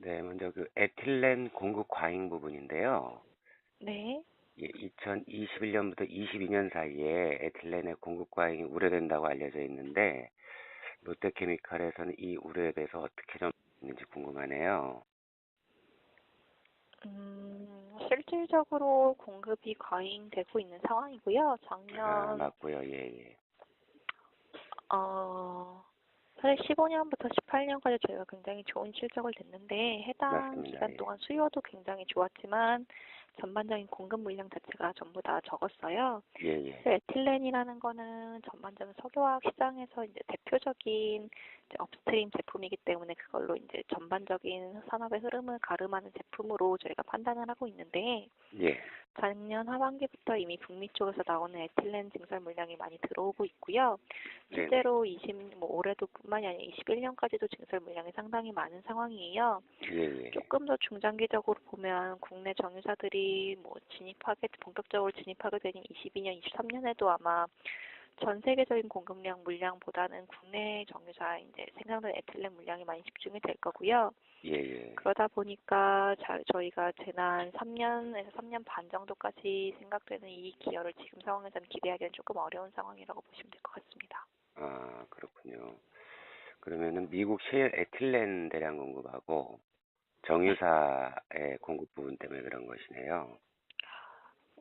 네, 먼저 그 에틸렌 공급 과잉 부분인데요. 네. 예, 2021년부터 22년 사이에 에틸렌의 공급 과잉이 우려된다고 알려져 있는데, 롯데케미칼에서는 이 우려에 대해서 어떻게 좀 있는지 궁금하네요. 실질적으로 공급이 과잉되고 있는 상황이고요. 아, 작년, 맞고요. 예, 예. 어, 사실 15년부터 18년까지 저희가 굉장히 좋은 실적을 냈는데, 해당 맞습니다. 기간 예. 동안 수요도 굉장히 좋았지만, 전반적인 공급 물량 자체가 전부 다 적었어요. 예, 예. 에틸렌이라는 거는 전반적인 석유화학 시장에서 이제 대표적인 이제 업스트림 제품이기 때문에 그걸로 이제 전반적인 산업의 흐름을 가름하는 제품으로 저희가 판단을 하고 있는데, 예. 작년 하반기부터 이미 북미 쪽에서 나오는 에틸렌 증설 물량이 많이 들어오고 있고요. 네네. 실제로 올해도 뿐만이 아니라 21년까지도 증설 물량이 상당히 많은 상황이에요. 예, 예. 조금 더 중장기적으로 보면 국내 정유사들이 본격적으로 진입하게 되는 22년, 23년에도 아마 전 세계적인 공급량 물량보다는 국내 정유사 이제 생산된 에틸렌 물량이 많이 집중이 될 거고요. 예, 예. 그러다 보니까 저희가 지난 3년에서 3년 반 정도까지 생각되는 이 기여를 지금 상황에서는 기대하기는 조금 어려운 상황이라고 보시면 될 것 같습니다. 아, 그렇군요. 그러면은 미국 셰일 에틸렌 대량 공급하고 네. 정유사의 공급 부분 때문에 그런 것이네요.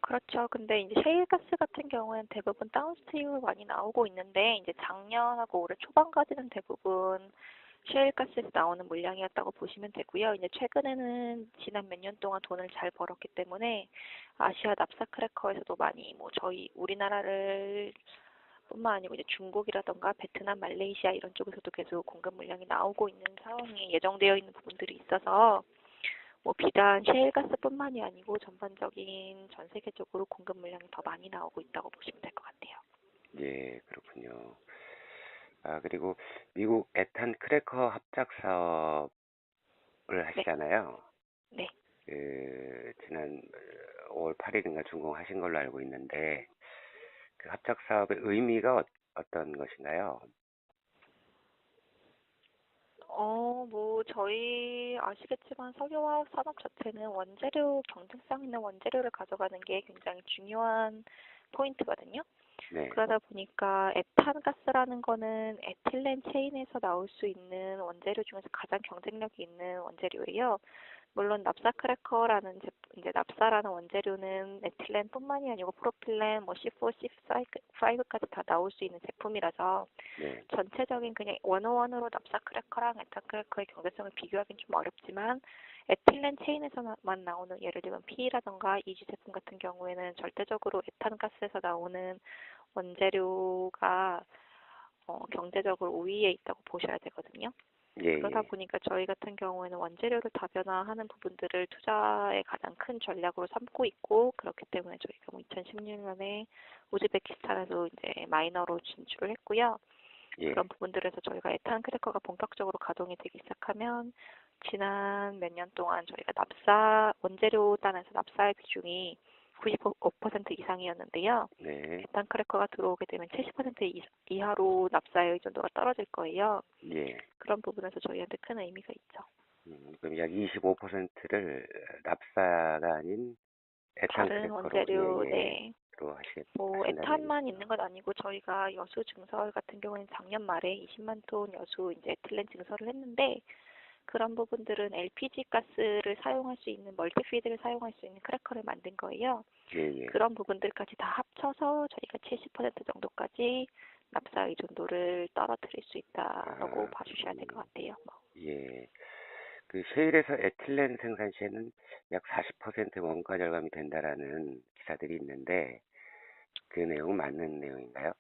그렇죠. 근데 이제 셰일가스 같은 경우에는 대부분 다운스트림으로 많이 나오고 있는데 이제 작년하고 올해 초반까지는 대부분 셰일가스에서 나오는 물량이었다고 보시면 되고요. 이제 최근에는 지난 몇 년 동안 돈을 잘 벌었기 때문에 아시아 납사 크래커에서도 많이 저희 우리나라를 뿐만 아니고 이제 중국이라던가 베트남, 말레이시아 이런 쪽에서도 계속 공급 물량이 나오고 있는 상황이 예정되어 있는 부분들이 있어서 비단 셰일가스뿐만이 아니고 전반적인 전 세계적으로 공급 물량이 더 많이 나오고 있다고 보시면 될 것 같아요. 예, 그렇군요. 아, 그리고 미국 에탄 크래커 합작 사업을 네, 하시잖아요. 네. 지난 5월 8일인가 준공하신 걸로 알고 있는데, 그 합작 사업의 의미가 어떤 것인가요? 저희 아시겠지만 석유화학 산업 자체는 원재료, 경쟁성 있는 원재료를 가져가는 게 굉장히 중요한 포인트거든요. 네, 그러다 보니까 에탄가스라는 거는 에틸렌 체인에서 나올 수 있는 원재료 중에서 가장 경쟁력이 있는 원재료예요. 물론 납사 크래커라는 이제 납사라는 원재료는 에틸렌뿐만이 아니고 프로필렌, C4, C5까지 다 나올 수 있는 제품이라서 네, 전체적인 그냥 원어원으로 납사 크래커랑 에탄 크래커의 경제성을 비교하기는 좀 어렵지만 에틸렌 체인에서만 나오는 예를 들면 PE라던가 이지 제품 같은 경우에는 절대적으로 에탄가스에서 나오는 원재료가 경제적으로 우위에 있다고 보셔야 되거든요. 예, 그러다 예. 보니까 저희 같은 경우에는 원재료를 다변화하는 부분들을 투자의 가장 큰 전략으로 삼고 있고 그렇기 때문에 저희가 2016년에 우즈베키스탄에도 이제 마이너로 진출을 했고요. 예. 그런 부분들에서 저희가 에탄 크래커가 본격적으로 가동이 되기 시작하면 지난 몇 년 동안 저희가 원재료 단에서 납사의 비중이 95% 이상이었는데요. 네, 에탄 크래커가 들어오게 되면 70% 이하로 납사의 의존도가 떨어질 거예요. 예. 그런 부분에서 저희한테 큰 의미가 있죠. 그럼 약 25%를 납사가 아닌 에탄 다른 크래커로, 원재료, 예, 예, 네. 로 하신다는 에탄만 얘기죠. 있는 건 아니고 저희가 여수 증설 같은 경우에는 작년 말에 20만 톤 여수 이제 에틸렌 증설을 했는데 그런 부분들은 LPG 가스를 사용할 수 있는 멀티피드를 사용할 수 있는 크래커를 만든 거예요. 예, 예. 그런 부분들까지 다 합쳐서 저희가 70% 정도까지 납사 의존도를 떨어뜨릴 수 있다고 아, 봐주셔야 될 그렇군요. 것 같아요. 예. 그 셰일에서 에틸렌 생산 시에는 약 40% 원가 절감이 된다라는 기사들이 있는데, 그 내용은 맞는 내용인가요?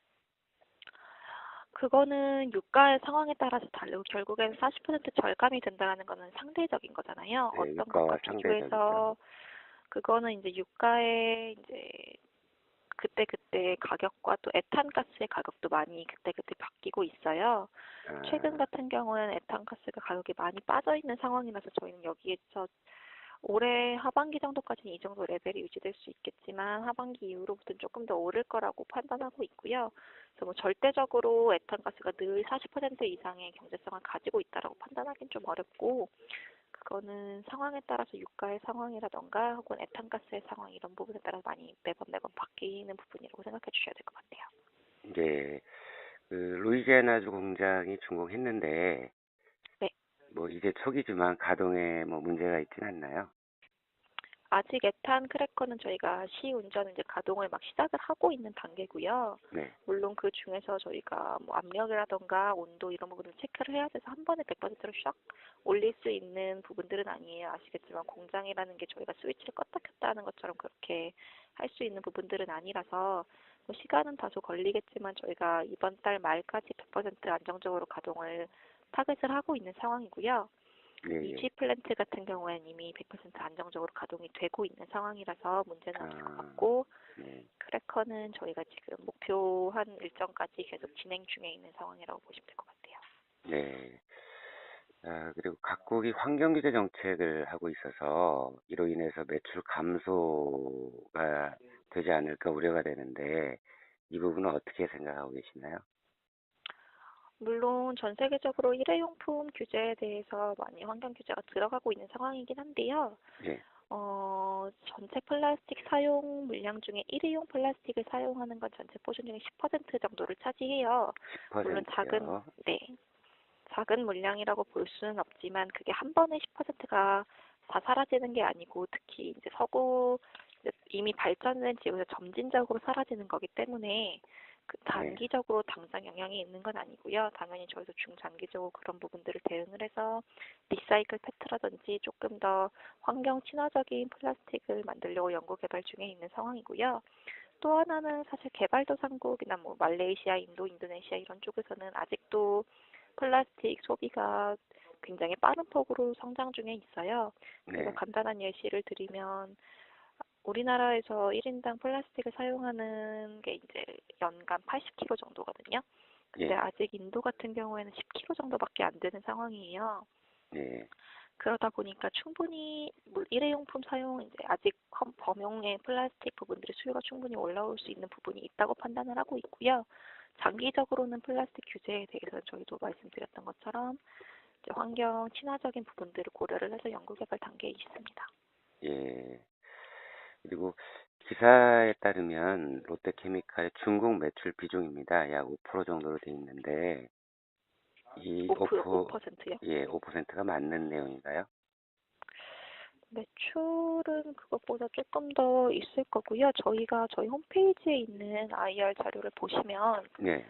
그거는 유가의 상황에 따라서 다르고 결국엔 40% 절감이 된다는 거는 상대적인 거잖아요. 네, 어떤 것과 유가와 상대적이죠. 비교해서 그거는 이제 유가의 이제 그때그때 가격과 또 에탄가스의 가격도 많이 그때그때 바뀌고 있어요. 최근 아, 같은 경우에는 에탄가스가 가격이 많이 빠져 있는 상황이라서 저희는 여기에서 올해 하반기 정도까지는 이 정도 레벨이 유지될 수 있겠지만 하반기 이후로부터는 조금 더 오를 거라고 판단하고 있고요. 그래서 절대적으로 에탄가스가 늘 40% 이상의 경제성을 가지고 있다라고 판단하기는 좀 어렵고 그거는 상황에 따라서 유가의 상황이라던가 혹은 에탄가스의 상황 이런 부분에 따라서 많이 매번 바뀌는 부분이라고 생각해 주셔야 될 것 같아요. 이제 그 루이지애나주 공장이 준공했는데 네. 뭐 이제 초기지만 가동에 뭐 문제가 있진 않나요? 아직 에탄 크래커는 저희가 시운전 이제 가동을 막 시작을 하고 있는 단계고요. 네. 물론 그 중에서 저희가 뭐 압력이라던가 온도 이런 부분을 체크를 해야 돼서 한 번에 100%로 샥 올릴 수 있는 부분들은 아니에요. 아시겠지만 공장이라는 게 저희가 스위치를 껐다 켰다 하는 것처럼 그렇게 할 수 있는 부분들은 아니라서 뭐 시간은 다소 걸리겠지만 저희가 이번 달 말까지 100% 안정적으로 가동을 타겟을 하고 있는 상황이고요. 예, 예. 이지 플랜트 같은 경우에는 이미 100% 안정적으로 가동이 되고 있는 상황이라서 문제는 없을 것 아, 같고, 네. 크래커는 저희가 지금 목표한 일정까지 계속 진행 중에 있는 상황이라고 보시면 될 것 같아요. 네. 아, 그리고 각국이 환경 규제 정책을 하고 있어서 이로 인해서 매출 감소가 되지 않을까 우려가 되는데 이 부분은 어떻게 생각하고 계시나요? 물론 전 세계적으로 일회용품 규제에 대해서 많이 환경 규제가 들어가고 있는 상황이긴 한데요. 네. 전체 플라스틱 사용 물량 중에 일회용 플라스틱을 사용하는 건 전체 포션 중에 10% 정도를 차지해요. 물론 10%요. 네, 작은 물량이라고 볼 수는 없지만 그게 한 번에 10%가 다 사라지는 게 아니고 특히 이제 이제 이미 발전된 지역에서 점진적으로 사라지는 거기 때문에 그 네. 단기적으로 당장 영향이 있는 건 아니고요. 당연히 저희도 중장기적으로 그런 부분들을 대응을 해서 리사이클 패트라든지 조금 더 환경 친화적인 플라스틱을 만들려고 연구 개발 중에 있는 상황이고요. 또 하나는 사실 개발도상국이나 뭐 말레이시아, 인도, 인도네시아 이런 쪽에서는 아직도 플라스틱 소비가 굉장히 빠른 폭으로 성장 중에 있어요. 그래서 네. 간단한 예시를 드리면 우리나라에서 1인당 플라스틱을 사용하는 게 이제 연간 80kg 정도거든요. 근데 예. 아직 인도 같은 경우에는 10kg 정도밖에 안 되는 상황이에요. 네. 그러다 보니까 충분히 일회용품 사용 이제 아직 범용의 플라스틱 부분들의 수요가 충분히 올라올 수 있는 부분이 있다고 판단을 하고 있고요. 장기적으로는 플라스틱 규제에 대해서 저희도 말씀드렸던 것처럼 이제 환경 친화적인 부분들을 고려를 해서 연구개발 단계에 있습니다. 예. 그리고 기사에 따르면 롯데케미칼의 중국 매출 비중입니다. 약 5% 정도로 돼 있는데 이 5%요? 예, 5%가 맞는 내용인가요? 매출은 그것보다 조금 더 있을 거고요. 저희가 저희 홈페이지에 있는 IR 자료를 보시면 네.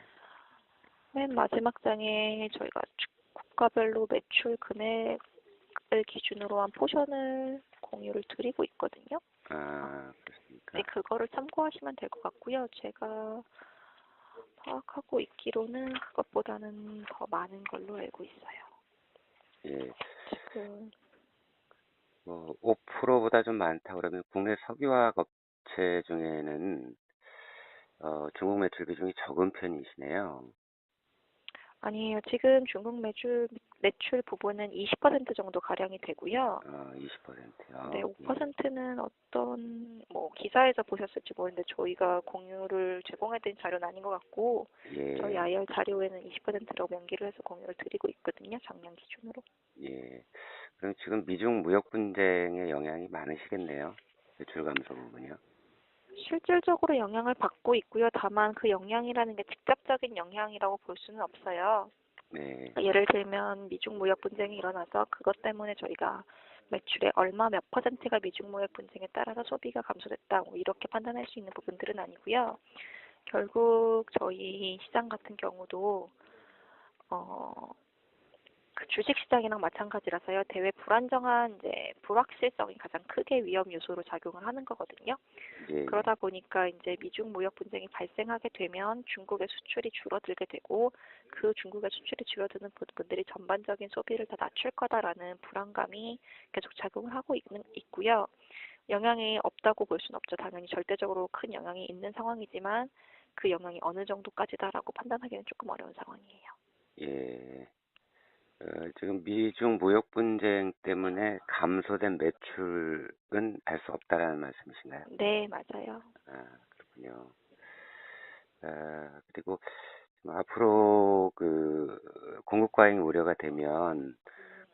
맨 마지막 장에 저희가 국가별로 매출 금액을 기준으로 한 포션을 공유를 드리고 있거든요. 아, 네, 그렇습니까? 그거를 참고하시면 될 것 같고요. 제가 파악하고 있기로는 그것보다는 더 많은 걸로 알고 있어요. 예. 지금 5%보다 좀 많다 그러면 국내 석유화학 업체 중에는 중국 매출 비중이 적은 편이시네요. 아니에요. 지금 중국 매출 부분은 20% 정도 가량이 되고요. 20%요. 네, 예. 5%는 뭐 기사에서 보셨을지 모르는데 저희가 공유를 제공해드린 자료는 아닌 것 같고 저희 예. IR 자료에는 20%라고 명기를 해서 공유를 드리고 있거든요. 작년 기준으로. 예. 그럼 지금 미중 무역 분쟁의 영향이 많으시겠네요. 매출 감소 부분이요. 실질적으로 영향을 받고 있고요. 다만 그 영향이라는 게 직접적인 영향이라고 볼 수는 없어요. 네. 예를 들면 미중 무역 분쟁이 일어나서 그것 때문에 저희가 매출의 얼마 몇 퍼센트가 미중 무역 분쟁에 따라서 소비가 감소됐다. 뭐 이렇게 판단할 수 있는 부분들은 아니고요. 결국 저희 시장 같은 경우도 어, 그 주식시장이랑 마찬가지라서요. 대외 불안정한 이제 불확실성이 가장 크게 위험 요소로 작용을 하는 거거든요. 예, 예. 그러다 보니까 이제 미중 무역 분쟁이 발생하게 되면 중국의 수출이 줄어들게 되고 그 중국의 수출이 줄어드는 부분들이 전반적인 소비를 다 낮출 거다라는 불안감이 계속 작용을 하고 있고요. 영향이 없다고 볼 수는 없죠. 당연히 절대적으로 큰 영향이 있는 상황이지만 그 영향이 어느 정도까지다라고 판단하기는 조금 어려운 상황이에요. 예. 지금 미중 무역 분쟁 때문에 감소된 매출은 알 수 없다라는 말씀이신가요? 네, 맞아요. 그렇군요. 그리고 앞으로 그 공급 과잉 우려가 되면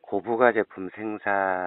고부가 제품 생산